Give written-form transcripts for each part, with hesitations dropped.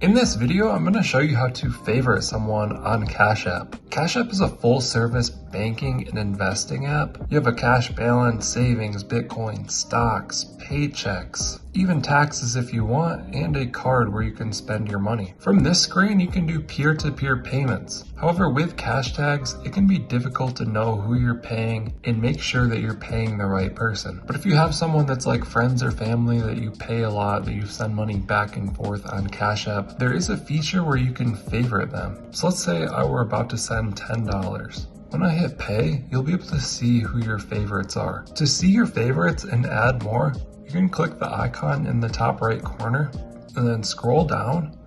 In this video, I'm going to show you how to favorite someone on Cash App. Cash App is a full-service banking and investing app. You have a cash balance, savings, Bitcoin, stocks, paychecks, even taxes if you want, and a card where you can spend your money. From this screen, you can do peer-to-peer payments. However, with cash tags, it can be difficult to know who you're paying and make sure that you're paying the right person. But if you have someone that's like friends or family that you pay a lot, that you send money back and forth on Cash App, there is a feature where you can favorite them. So let's say I were about to send $10. When I hit pay, you'll be able to see who your favorites are. To see your favorites and add more, you can click the icon in the top right corner and then scroll down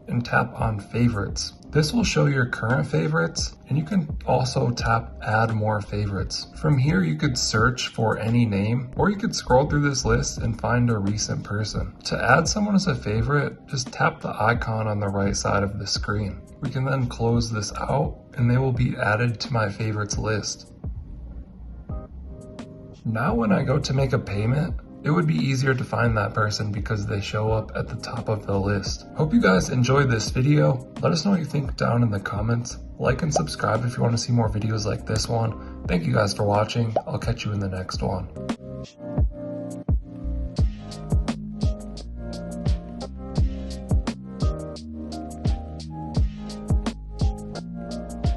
and tap on favorites. This will show your current favorites, and you can also tap add more favorites. From here, you could search for any name, or you could scroll through this list and find a recent person. To add someone as a favorite, just tap the icon on the right side of the screen. We can then close this out, and they will be added to my favorites list. Now when I go to make a payment, it would be easier to find that person because they show up at the top of the list. Hope you guys enjoyed this video. Let us know what you think down in the comments. Like and subscribe if you want to see more videos like this one. Thank you guys for watching. I'll catch you in the next one.